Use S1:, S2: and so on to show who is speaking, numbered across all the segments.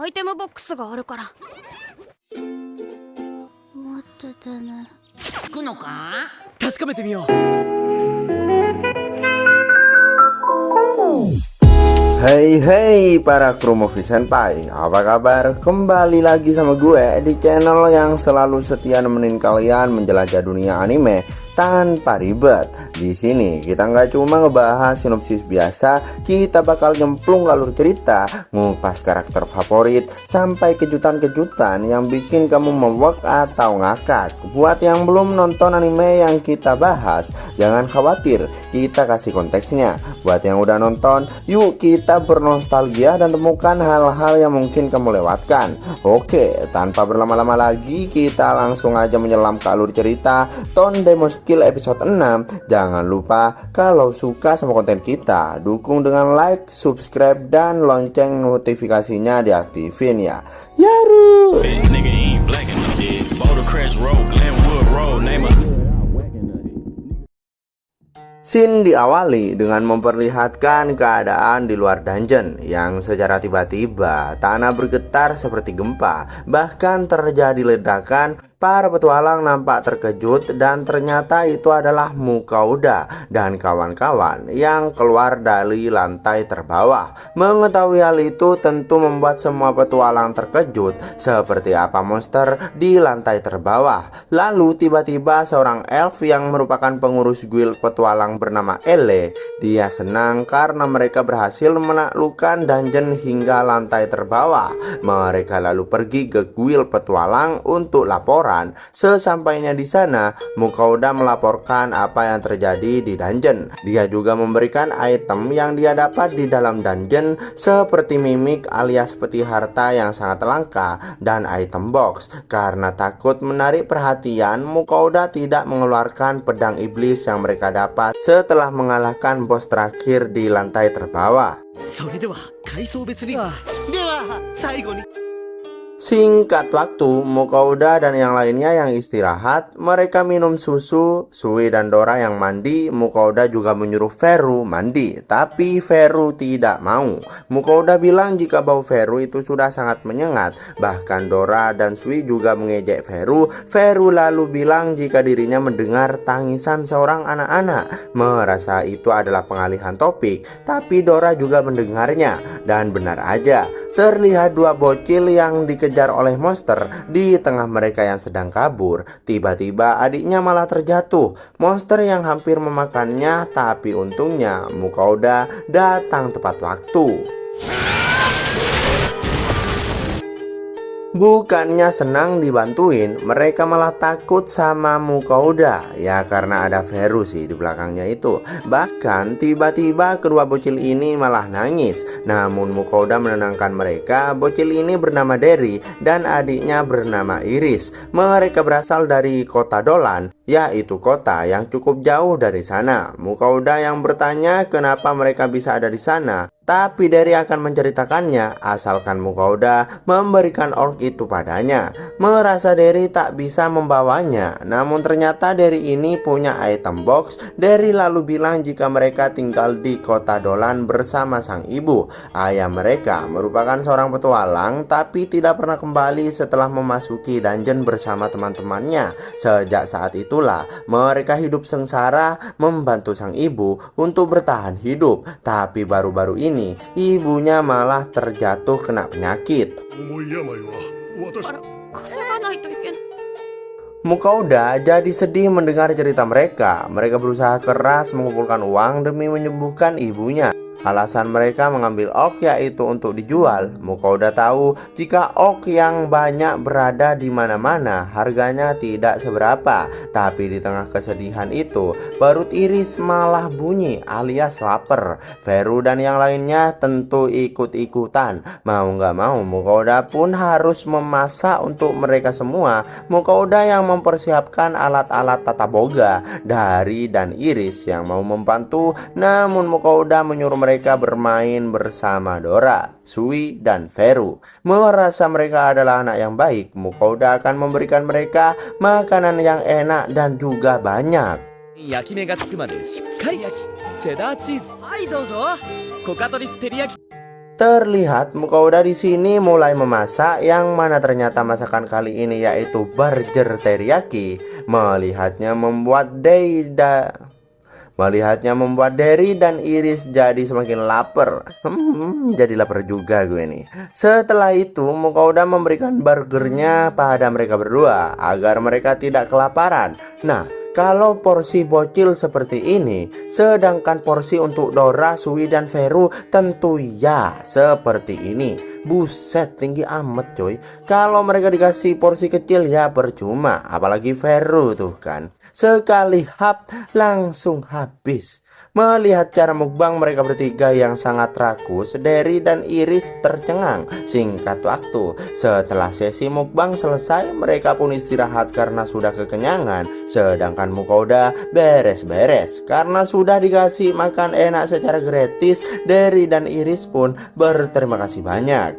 S1: アイテムボックスがあるから。待っててね。
S2: つくのか？
S3: 確かめてみよう。
S4: Hey hey para kru Movie Senpai, apa kabar? Kembali lagi sama gue di channel yang selalu setia nemenin kalian menjelajah dunia anime tanpa ribet. Di sini kita nggak cuma ngebahas sinopsis biasa, kita bakal nyemplung alur cerita, ngupas karakter favorit, sampai kejutan-kejutan yang bikin kamu mewek atau ngakak. Buat yang belum nonton anime yang kita bahas, jangan khawatir, kita kasih konteksnya. Buat yang udah nonton, yuk kita bernostalgia dan temukan hal-hal yang mungkin kamu lewatkan. Oke, tanpa berlama-lama lagi, kita langsung aja menyelam ke alur cerita Tondemo Skill episode 6. Jangan lupa kalau suka sama konten kita, dukung dengan like, subscribe, dan lonceng notifikasinya diaktifin ya. Yaru. Scene diawali dengan memperlihatkan keadaan di luar dungeon yang secara tiba-tiba tanah bergetar seperti gempa, bahkan terjadi ledakan. Para petualang nampak terkejut dan ternyata itu adalah Mukauda dan kawan-kawan yang keluar dari lantai terbawah. Mengetahui hal itu tentu membuat semua petualang terkejut, seperti apa monster di lantai terbawah. Lalu tiba-tiba seorang elf yang merupakan pengurus guild petualang bernama Ele. Dia senang karena mereka berhasil menaklukkan dungeon hingga lantai terbawah. Mereka lalu pergi ke guild petualang untuk laporan. Sesampainya di sana, Mukauda melaporkan apa yang terjadi di dungeon. Dia juga memberikan item yang dia dapat di dalam dungeon, seperti mimik alias peti harta yang sangat langka dan item box. Karena takut menarik perhatian, Mukauda tidak mengeluarkan pedang iblis yang mereka dapat setelah mengalahkan bos terakhir di lantai terbawah. Singkat waktu, Mukauda dan yang lainnya yang istirahat, mereka minum susu. Sui dan Dora yang mandi. Mukauda juga menyuruh Veru mandi, tapi Veru tidak mau. Mukauda bilang jika bau Veru itu sudah sangat menyengat. Bahkan Dora dan Sui juga mengejek Veru. Veru lalu bilang jika dirinya mendengar tangisan seorang anak-anak. Merasa itu adalah pengalihan topik, tapi Dora juga mendengarnya. Dan benar aja, terlihat dua bocil yang dikejar oleh monster. Di tengah mereka yang sedang kabur, tiba-tiba adiknya malah terjatuh. Monster yang hampir memakannya, tapi untungnya Mukauda datang tepat waktu. Bukannya senang dibantuin, mereka malah takut sama Mukauda. Ya karena ada Veru sih di belakangnya itu. Bahkan tiba-tiba kedua bocil ini malah nangis. Namun Mukauda menenangkan mereka. Bocil ini bernama Derry dan adiknya bernama Iris. Mereka berasal dari kota Dolan, yaitu kota yang cukup jauh dari sana. Mukauda yang bertanya kenapa mereka bisa ada di sana, tapi Derry akan menceritakannya asalkan Mukauda memberikan orc itu padanya. Merasa Derry tak bisa membawanya, namun ternyata Derry ini punya item box. Derry lalu bilang jika mereka tinggal di kota Dolan bersama sang ibu. Ayah mereka merupakan seorang petualang, tapi tidak pernah kembali setelah memasuki dungeon bersama teman-temannya. Sejak saat itulah mereka hidup sengsara membantu sang ibu untuk bertahan hidup. Tapi baru-baru ini ibunya malah terjatuh kena penyakit. Mukauda jadi sedih mendengar cerita mereka. Mereka berusaha keras mengumpulkan uang demi menyembuhkan ibunya. Alasan mereka mengambil orc yaitu untuk dijual. Mukauda tahu jika orc yang banyak berada di mana-mana harganya tidak seberapa. Tapi di tengah kesedihan itu, perut Iris malah bunyi alias lapar. Veru dan yang lainnya tentu ikut-ikutan. Mau nggak mau, Mukauda pun harus memasak untuk mereka semua. Mukauda yang mempersiapkan alat-alat tata boga. Dari dan Iris yang mau membantu. Namun Mukauda menyuruh mereka bermain bersama Dora, Sui, dan Veru. Merasa mereka adalah anak yang baik, Mukauda akan memberikan mereka makanan yang enak dan juga banyak.
S3: 焼き目がつくまでしっかり焼き、チェダーチーズ、はいどうぞ、コカトリステリヤキ。
S4: Terlihat Mukauda di sini mulai memasak, yang mana ternyata masakan kali ini yaitu burger teriyaki. Melihatnya membuat Derry dan Iris jadi semakin lapar. Jadi lapar juga gue nih. Setelah itu Mukauda memberikan burgernya pada mereka berdua agar mereka tidak kelaparan. Nah, kalau porsi bocil seperti ini, sedangkan porsi untuk Dora, Sui, dan Veru tentu ya seperti ini. Buset, tinggi amat coy. Kalau mereka dikasih porsi kecil ya percuma. Apalagi Veru tuh kan, sekali hap langsung habis. Melihat cara mukbang mereka bertiga yang sangat rakus, Derry dan Iris tercengang. Singkat waktu, setelah sesi mukbang selesai, mereka pun istirahat karena sudah kekenyangan. Sedangkan Mukauda beres-beres karena sudah dikasih makan enak secara gratis. Derry dan Iris pun berterima kasih banyak.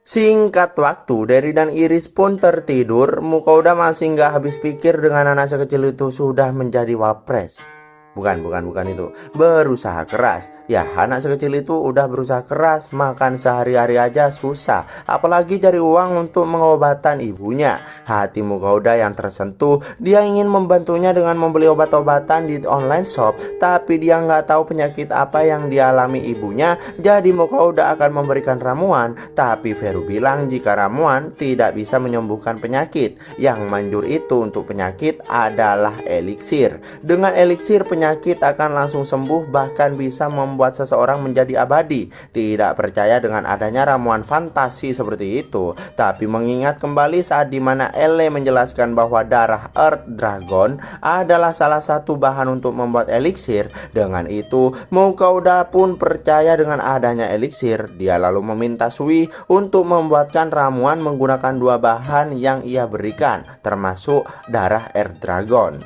S4: Singkat waktu, Derry dan Iris pun tertidur. Mukauda masih nggak habis pikir dengan anak sekecil itu sudah menjadi wapres. Bukan itu. Berusaha keras. Ya, anak sekecil itu udah berusaha keras, makan sehari-hari aja susah, apalagi cari uang untuk pengobatan ibunya. Hati Mukauda yang tersentuh. Dia ingin membantunya dengan membeli obat-obatan di online shop, tapi dia nggak tahu penyakit apa yang dialami ibunya. Jadi Mukauda akan memberikan ramuan, tapi Veru bilang jika ramuan tidak bisa menyembuhkan penyakit. Yang manjur itu untuk penyakit adalah eliksir. Dengan eliksir penyakit akan langsung sembuh, bahkan bisa membuat seseorang menjadi abadi. Tidak percaya dengan adanya ramuan fantasi seperti itu, tapi mengingat kembali saat dimana Ele menjelaskan bahwa darah Earth Dragon adalah salah satu bahan untuk membuat eliksir. Dengan itu Mukauda pun percaya dengan adanya eliksir. Dia lalu meminta Sui untuk membuatkan ramuan menggunakan dua bahan yang ia berikan, termasuk darah Earth Dragon.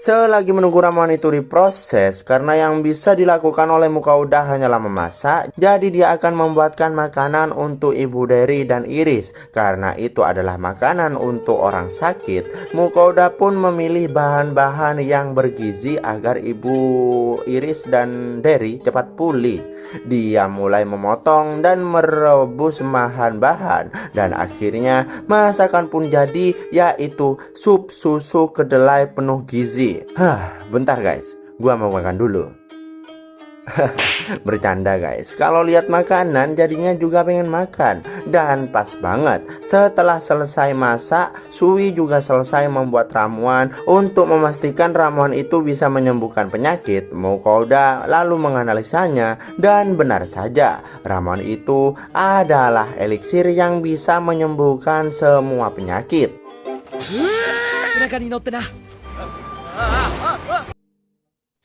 S4: Selagi menunggu ramuan itu diproses, karena yang bisa dilakukan oleh Mukauda hanyalah memasak, jadi dia akan membuatkan makanan untuk Ibu Derry dan Iris. Karena itu adalah makanan untuk orang sakit, Mukauda pun memilih bahan-bahan yang bergizi agar Ibu Iris dan Derry cepat pulih. Dia mulai memotong dan merebus bahan-bahan, dan akhirnya masakan pun jadi, yaitu sup susu kedelai penuh gizi. Bentar guys, gua mau makan dulu. Bercanda guys, kalau lihat makanan jadinya juga pengen makan. Dan pas banget, setelah selesai masak, Sui juga selesai membuat ramuan. Untuk memastikan ramuan itu bisa menyembuhkan penyakit, Mukauda lalu menganalisanya. Dan benar saja, ramuan itu adalah eliksir yang bisa menyembuhkan semua penyakit.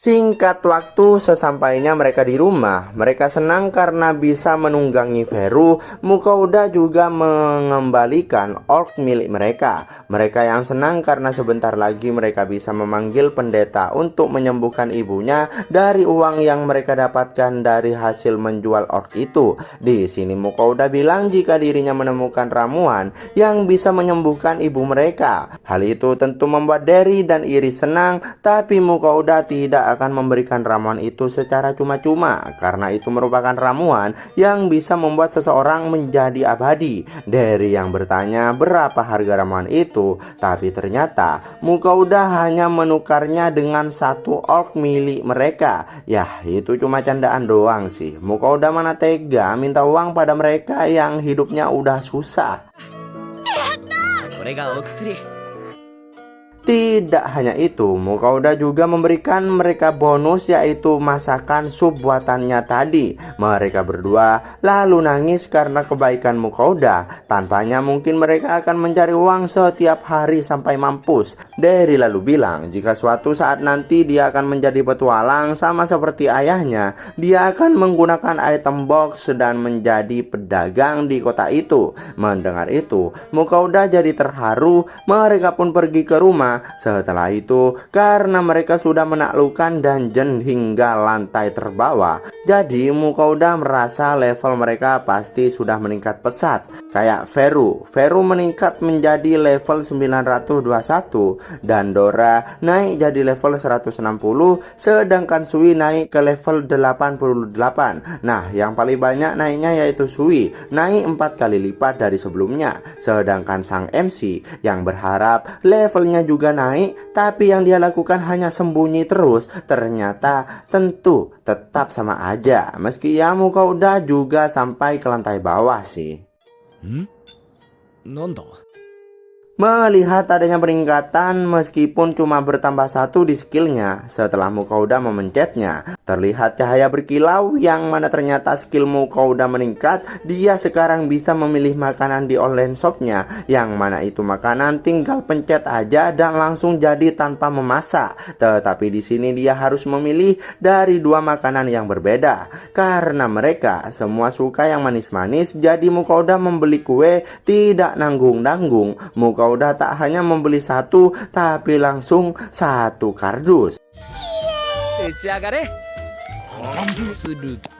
S4: Singkat waktu, sesampainya mereka di rumah, mereka senang karena bisa menunggangi Veru. Mukauda juga mengembalikan orc milik mereka. Mereka yang senang karena sebentar lagi mereka bisa memanggil pendeta untuk menyembuhkan ibunya dari uang yang mereka dapatkan dari hasil menjual orc itu. Di sini Mukauda bilang jika dirinya menemukan ramuan yang bisa menyembuhkan ibu mereka. Hal itu tentu membuat Derry dan Iris senang, tapi Mukauda tidak akan memberikan ramuan itu secara cuma-cuma, karena itu merupakan ramuan yang bisa membuat seseorang menjadi abadi. Derry yang bertanya berapa harga ramuan itu, tapi ternyata Mukauda hanya menukarnya dengan satu orc milik mereka. Yah, itu cuma candaan doang sih. Mukauda mana tega minta uang pada mereka yang hidupnya udah susah. Tidak hanya itu, Mukauda juga memberikan mereka bonus, yaitu masakan sup buatannya tadi. Mereka berdua lalu nangis karena kebaikan Mukauda. Tanpanya mungkin mereka akan mencari uang setiap hari sampai mampus. Derry lalu bilang jika suatu saat nanti dia akan menjadi petualang sama seperti ayahnya, dia akan menggunakan item box dan menjadi pedagang di kota itu. Mendengar itu, Mukauda jadi terharu. Mereka pun pergi ke rumah setelah itu karena mereka sudah menaklukkan dungeon hingga lantai terbawah, jadi Mukouda merasa level mereka pasti sudah meningkat pesat. Kayak Veru meningkat menjadi level 921 dan Dora naik jadi level 160, sedangkan Sui naik ke level 88. Nah, yang paling banyak naiknya yaitu Sui, naik 4 kali lipat dari sebelumnya. Sedangkan sang MC yang berharap levelnya juga naik, tapi yang dia lakukan hanya sembunyi terus, ternyata tentu tetap sama aja. Meski ya Mukouda juga sampai ke lantai bawah sih.
S3: なんだ
S4: Melihat adanya peningkatan meskipun cuma bertambah 1 di skillnya, setelah Mukouda memencetnya, terlihat cahaya berkilau yang mana ternyata skill Mukouda meningkat. Dia sekarang bisa memilih makanan di online shopnya, yang mana itu makanan tinggal pencet aja dan langsung jadi tanpa memasak. Tetapi di sini dia harus memilih dari 2 makanan yang berbeda, karena mereka semua suka yang manis-manis. Jadi Mukouda membeli kue tidak nanggung-nanggung. Mukouda tak hanya membeli 1, tapi langsung 1 kardus.
S3: 召し上がれすると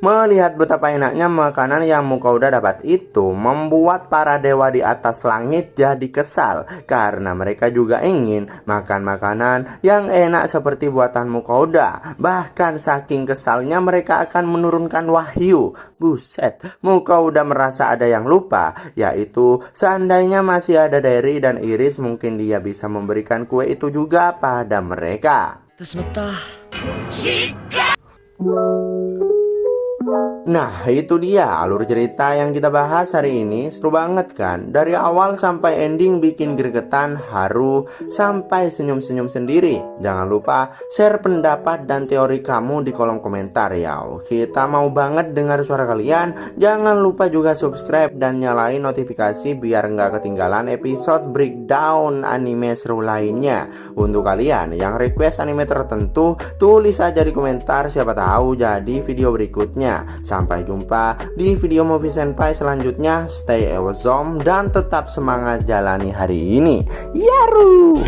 S4: Melihat betapa enaknya makanan yang Mukouda dapat itu, membuat para dewa di atas langit jadi kesal, karena mereka juga ingin makan makanan yang enak seperti buatan Mukouda. Bahkan saking kesalnya mereka akan menurunkan wahyu. Buset, Mukouda merasa ada yang lupa, yaitu seandainya masih ada Derry dan Iris, mungkin dia bisa memberikan kue itu juga pada mereka.
S3: ってしまった
S4: Nah, itu dia alur cerita yang kita bahas hari ini. Seru banget kan? Dari awal sampai ending bikin gregetan, haru, sampai senyum-senyum sendiri. Jangan lupa share pendapat dan teori kamu di kolom komentar ya. Kita mau banget dengar suara kalian. Jangan lupa juga subscribe dan nyalain notifikasi biar nggak ketinggalan episode breakdown anime seru lainnya. Untuk kalian yang request anime tertentu, tulis aja di komentar, siapa tahu jadi video berikutnya. Sampai jumpa di video Movie Senpai selanjutnya. Stay awesome dan tetap semangat jalani hari ini. Yaru!